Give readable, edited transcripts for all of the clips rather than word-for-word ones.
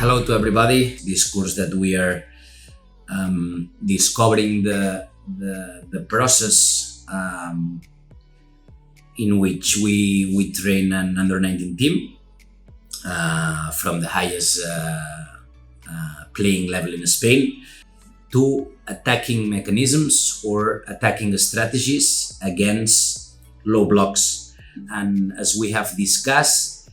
Hello to everybody. This course that we are discovering the process in which we train an under-19 team from the highest playing level in Spain to attacking mechanisms or attacking strategies against low blocks. And as we have discussed,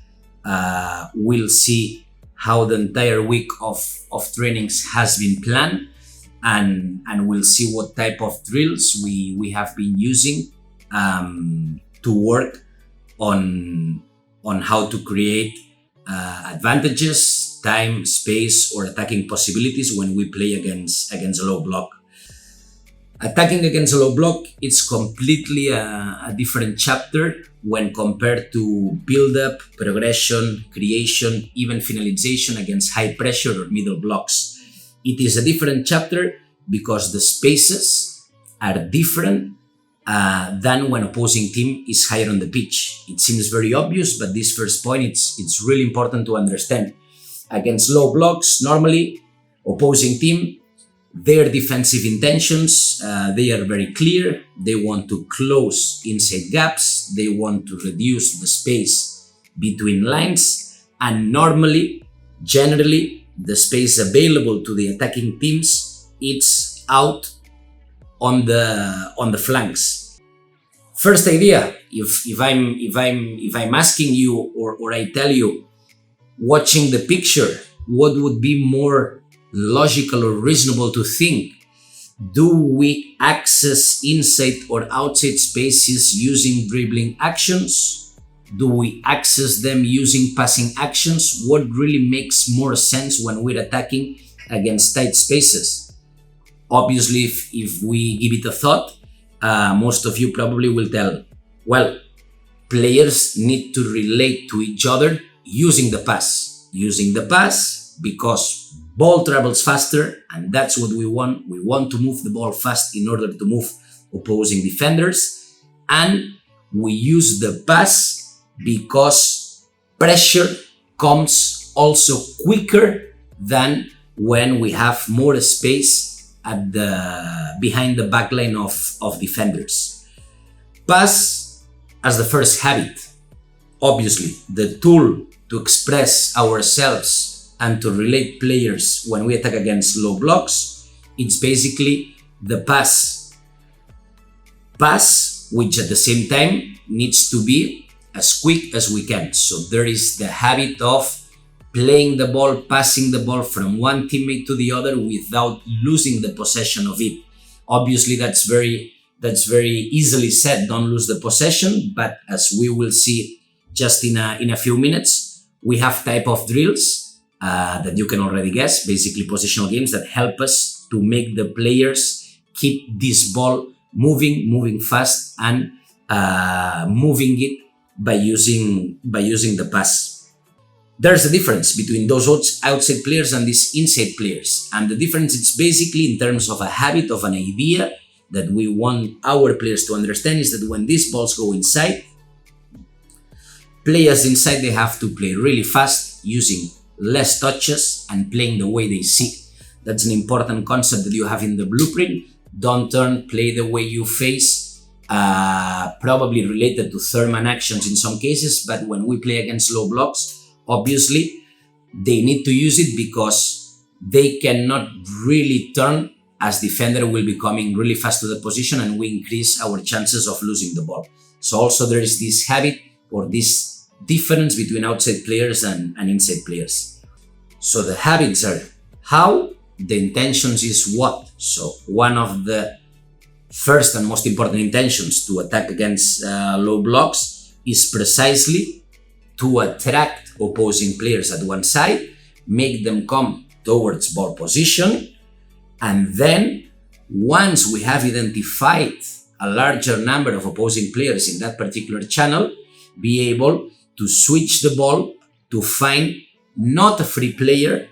we'll see how the entire week of trainings has been planned, and we'll see what type of drills we have been using to work on how to create advantages, time, space, or attacking possibilities when we play against a low block. Attacking against a low block is completely a different chapter when compared to build-up, progression, creation, even finalization against high pressure or middle blocks. It is a different chapter because the spaces are different than when opposing team is higher on the pitch. It seems very obvious, but this first point, it's really important to understand. Against low blocks, normally opposing team, their defensive intentions, they are very clear. They want to close inside gaps. They want to reduce the space between lines. And normally, generally, the space available to the attacking teams, it's out on the flanks. First idea, if I'm asking you or I tell you, watching the picture, what would be more logical or reasonable to think? Do we access inside or outside spaces using dribbling actions? Do we access them using passing actions? What really makes more sense when we're attacking against tight spaces? Obviously, if we give it a thought, most of you probably will tell, well, players need to relate to each other using the pass. Using the pass because ball travels faster, and that's what we want. We want to move the ball fast in order to move opposing defenders. And we use the pass because pressure comes also quicker than when we have more space at behind the backline of defenders. Pass as the first habit. Obviously, the tool to express ourselves and to relate players when we attack against low blocks, it's basically the pass. Pass, which at the same time needs to be as quick as we can. So there is the habit of playing the ball, passing the ball from one teammate to the other without losing the possession of it. Obviously, that's very easily said, don't lose the possession, but as we will see just in a few minutes, we have type of drills that you can already guess, basically positional games that help us to make the players keep this ball moving fast and moving it by using the pass. There's a difference between those outside players and these inside players. And the difference is basically in terms of a habit, of an idea that we want our players to understand, is that when these balls go inside, players inside, they have to play really fast, using less touches and playing the way they see. That's an important concept that you have in the blueprint. Don't turn, play the way you face, probably related to third man actions in some cases, but when we play against low blocks, obviously they need to use it because they cannot really turn, as defender will be coming really fast to the position and we increase our chances of losing the ball. So also there is this habit or this difference between outside players and inside players. So the habits are how, the intentions is what. So one of the first and most important intentions to attack against low blocks is precisely to attract opposing players at one side, make them come towards ball position, and then once we have identified a larger number of opposing players in that particular channel, be able to switch the ball to find not a free player,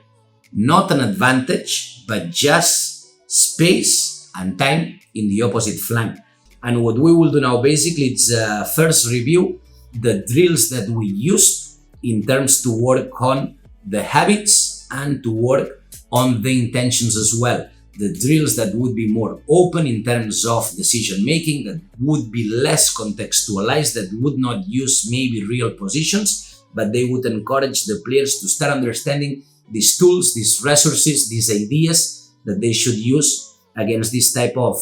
not an advantage, but just space and time in the opposite flank. And what we will do now basically is first review the drills that we used in terms to work on the habits and to work on the intentions as well. The drills that would be more open in terms of decision making, that would be less contextualized, that would not use maybe real positions, but they would encourage the players to start understanding these tools, these resources, these ideas that they should use against this type of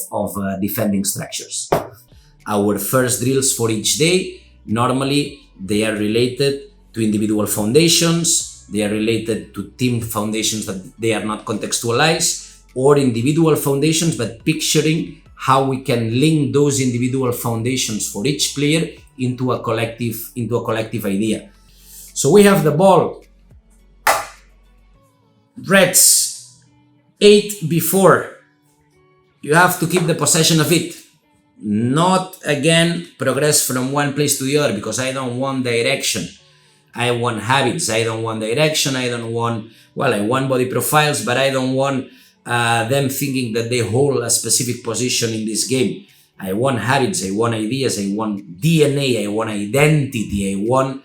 defending structures. Our first drills for each day, normally they are related to individual foundations, they are related to team foundations that they are not contextualized, or individual foundations, but picturing how we can link those individual foundations for each player into a collective idea. So we have the ball, Reds, 8b4. You have to keep the possession of it. Not again progress from one place to the other, because I don't want direction. I want habits. I don't want direction. I want body profiles, but I don't want them thinking that they hold a specific position in this game. I want habits. I want ideas. I want DNA. I want identity. I want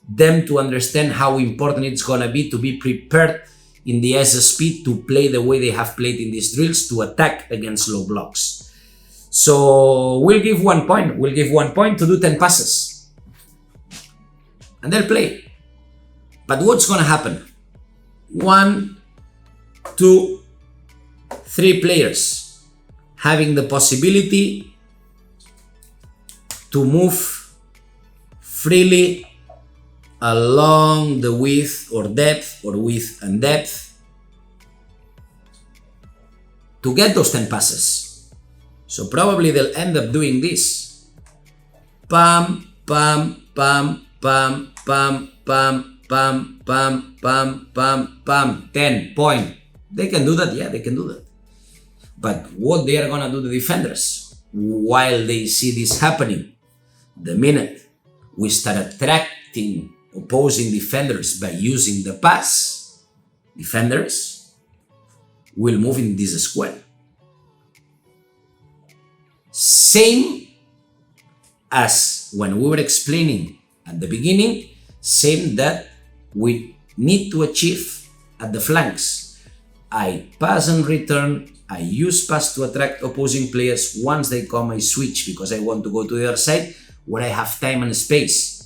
them to understand how important it's going to be prepared in the SSP to play the way they have played in these drills, to attack against low blocks. So we'll give 1 point. We'll give 1 point to do 10 passes. And they'll play. But what's going to happen? 1, 2, 3 players having the possibility to move freely along the width or depth, or width and depth, to get those 10 passes. So probably they'll end up doing this. Pam, pam, pam, pam, pam, pam, pam, pam, pam, pam, pam, 10 point. They can do that, yeah, they can do that. But what they are gonna do, the defenders, while they see this happening, the minute we start attracting opposing defenders by using the pass, defenders will move in this square. Same as when we were explaining at the beginning, same that we need to achieve at the flanks. I pass and return, I use pass to attract opposing players. Once they come, I switch because I want to go to the other side where I have time and space.